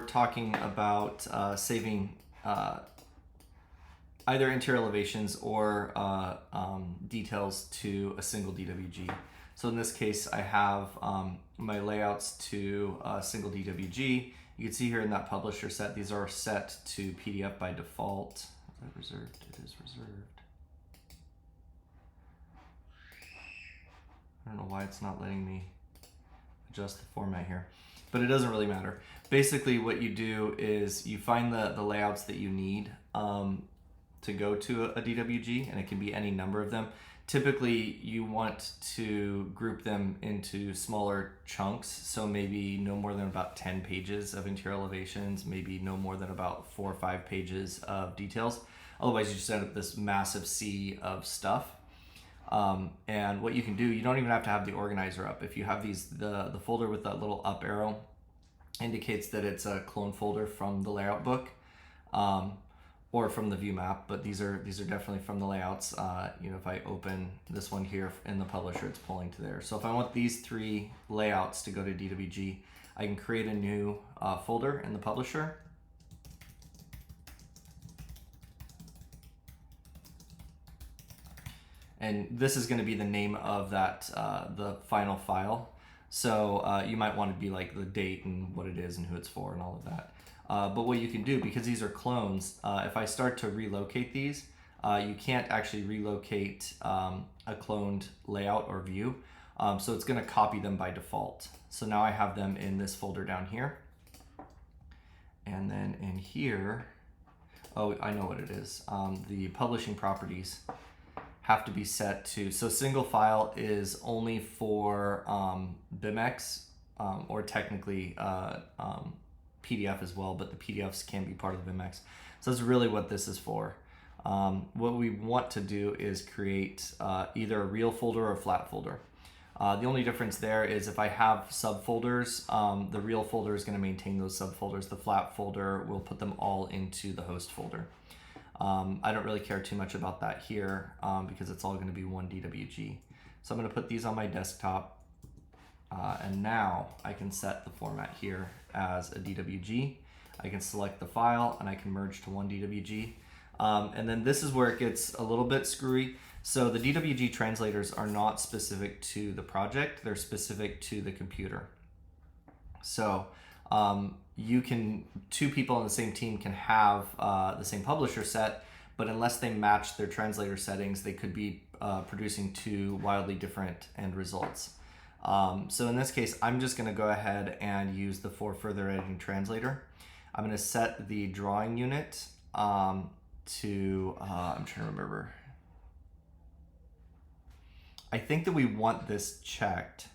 talking about saving either interior elevations or details to a single DWG. So in this case, I have my layouts to a single DWG. You can see here in that publisher set, these are set to PDF by default. Is that reserved? It is reserved. I don't know why it's not letting me adjust the format here, but it doesn't really matter. Basically what you do is you find the layouts that you need to go to a DWG, and it can be any number of them. Typically you want to group them into smaller chunks, so maybe no more than about 10 pages of interior elevations, maybe no more than about 4 or 5 pages of details. Otherwise you just end up with this massive sea of stuff. And what you can do, you don't even have to have the organizer up. If you have the folder with that little up arrow indicates that it's a clone folder from the layout book, or from the view map, but these are definitely from the layouts. If I open this one here in the publisher, it's pulling to there. So if I want these 3 layouts to go to DWG, I can create a new folder in the publisher. And this is going to be the name of that the final file. So you might want to be like the date and what it is and who it's for and all of that. But what you can do, because these are clones, if I start to relocate these, you can't actually relocate a cloned layout or view. So it's going to copy them by default. So now I have them in this folder down here. And then in here, oh, I know what it is. The publishing properties have to be set to, so single file is only for BIMX, or technically PDF as well, but the PDFs can be part of the BIMX. So that's really what this is for. What we want to do is create either a real folder or a flat folder. The only difference there is if I have subfolders, the real folder is going to maintain those subfolders. The flat folder will put them all into the host folder. I don't really care too much about that here because it's all going to be one DWG. So I'm going to put these on my desktop. And now I can set the format here as a DWG. I can select the file and I can merge to one DWG. And then this is where it gets a little bit screwy. So the DWG translators are not specific to the project, they're specific to the computer. So two people on the same team can have the same publisher set, but unless they match their translator settings, they could be producing 2 wildly different end results. So in this case, I'm just going to go ahead and use the for further editing translator. I'm going to set the drawing unit to, I'm trying to remember. I think that we want this checked.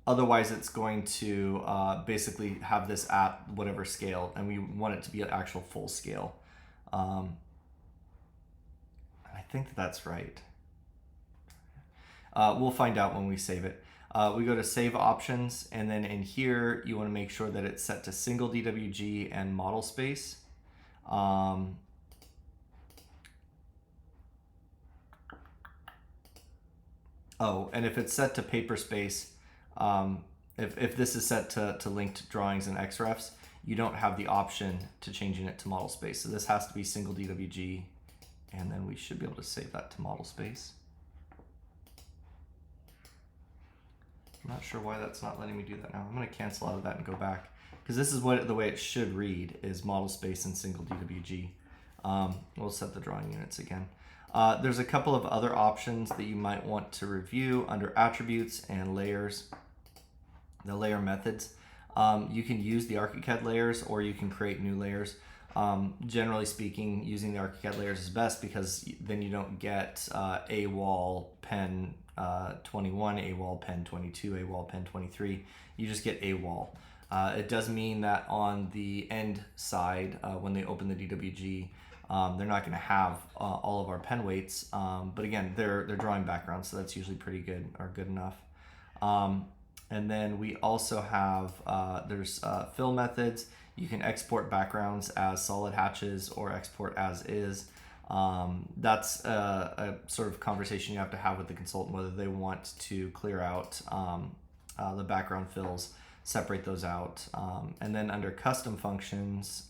Otherwise it's going to basically have this at whatever scale, and we want it to be an actual full scale. I think that's right. We'll find out when we save it. We go to save options, and then in here you want to make sure that it's set to single DWG and model space. Oh, and if it's set to paper space, if this is set to linked drawings and XREFs, you don't have the option to changing it to model space. So this has to be single DWG, and then we should be able to save that to model space. I'm not sure why that's not letting me do that now. I'm going to cancel out of that and go back, because this is the way it should read, is model space and single DWG. We'll set the drawing units again. There's a couple of other options that you might want to review under attributes and layers, the layer methods. You can use the ArchiCAD layers, or you can create new layers. Generally speaking, using the ArchiCAD layers is best, because then you don't get AWOL pen 21, AWOL pen 22, AWOL pen 23. You just get AWOL. It does mean that on the end side, when they open the DWG, they're not going to have all of our pen weights, but again, they're drawing backgrounds, so that's usually pretty good, or good enough. And then we also have, there's fill methods. You can export backgrounds as solid hatches or export as is. That's a sort of conversation you have to have with the consultant, whether they want to clear out the background fills, separate those out. And then under custom functions,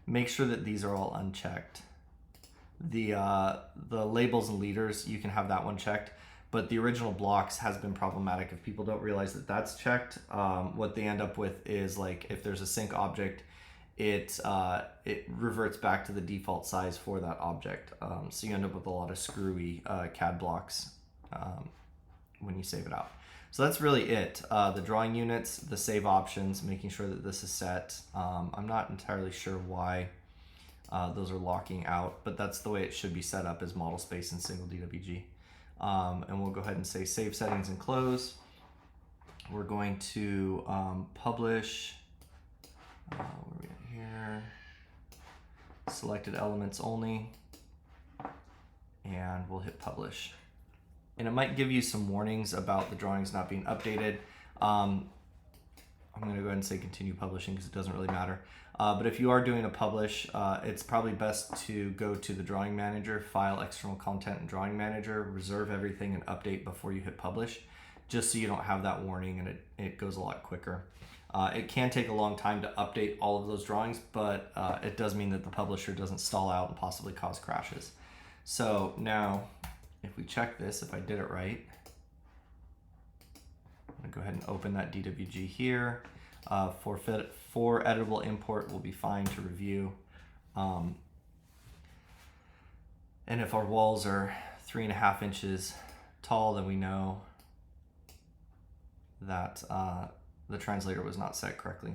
make sure that these are all unchecked. The labels and leaders, you can have that one checked, but the original blocks has been problematic. If people don't realize that that's checked, what they end up with is, like, if there's a sync object, it reverts back to the default size for that object. So you end up with a lot of screwy CAD blocks when you save it out. So that's really it. The drawing units, the save options, making sure that this is set. I'm not entirely sure why those are locking out, but that's the way it should be set up, as model space and single DWG. And we'll go ahead and say save settings and close. We're going to publish, where are we at here? Selected elements only, and we'll hit publish. And it might give you some warnings about the drawings not being updated. I'm going to go ahead and say continue publishing because it doesn't really matter. But if you are doing a publish, it's probably best to go to the drawing manager, file, external content, and drawing manager, reserve everything and update before you hit publish, just so you don't have that warning and it goes a lot quicker. It can take a long time to update all of those drawings, but it does mean that the publisher doesn't stall out and possibly cause crashes. So now, if we check this, if I did it right, I'm gonna go ahead and open that DWG here. For editable import will be fine to review. And if our walls are 3.5 inches tall, then we know that the translator was not set correctly.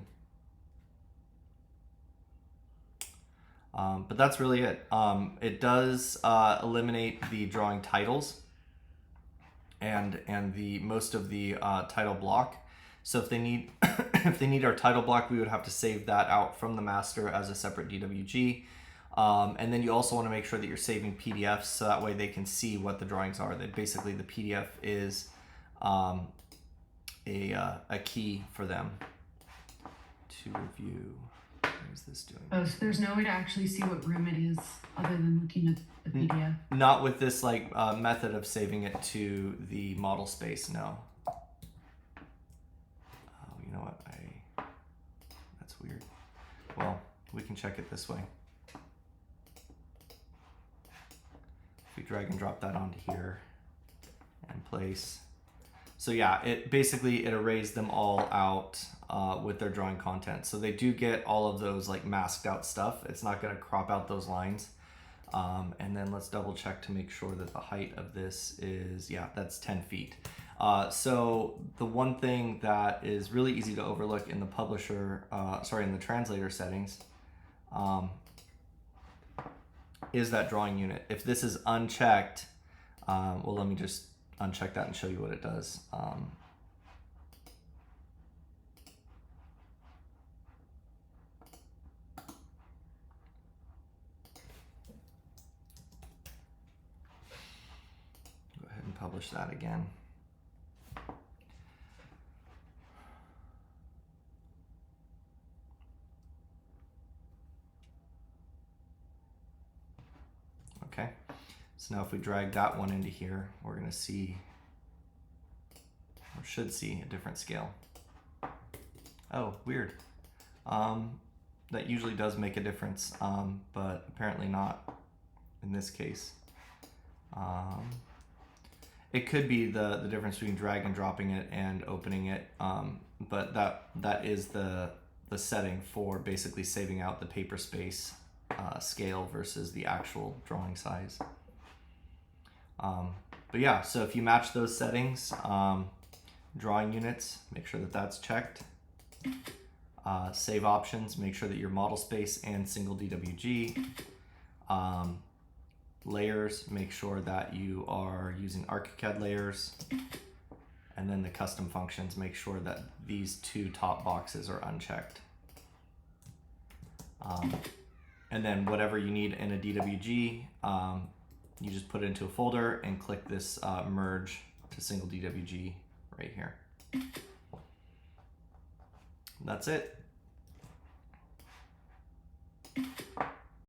But that's really it. It does eliminate the drawing titles and the most of the title block. So if they need if they need our title block, we would have to save that out from the master as a separate DWG. And then you also want to make sure that you're saving PDFs, so that way they can see what the drawings are. That basically the PDF is a key for them to review. What is this doing? Oh, so there's no way to actually see what room it is other than looking at the PDF? Not with this method of saving it to the model space, no. You know what? That's weird. Well, we can check it this way. If we drag and drop that onto here and place. So yeah, it arrays them all out with their drawing content. So they do get all of those like masked out stuff. It's not going to crop out those lines. And then let's double check to make sure that the height of this is, yeah, that's 10 feet. So the one thing that is really easy to overlook in the publisher, in the translator settings, is that drawing unit. If this is unchecked, well, let me just uncheck that and show you what it does. Go ahead and publish that again. Okay, so now if we drag that one into here, we're going to see, or should see, a different scale. Oh, weird. That usually does make a difference, but apparently not in this case. It could be the difference between drag and dropping it and opening it, but that is the setting for basically saving out the paper space scale versus the actual drawing size. But yeah, so if you match those settings, drawing units, make sure that that's checked. Save options, make sure that your model space and single DWG. Layers, make sure that you are using ArchiCAD layers. And then the custom functions, make sure that these two top boxes are unchecked. And then whatever you need in a DWG, you just put it into a folder and click this merge to single DWG right here. That's it.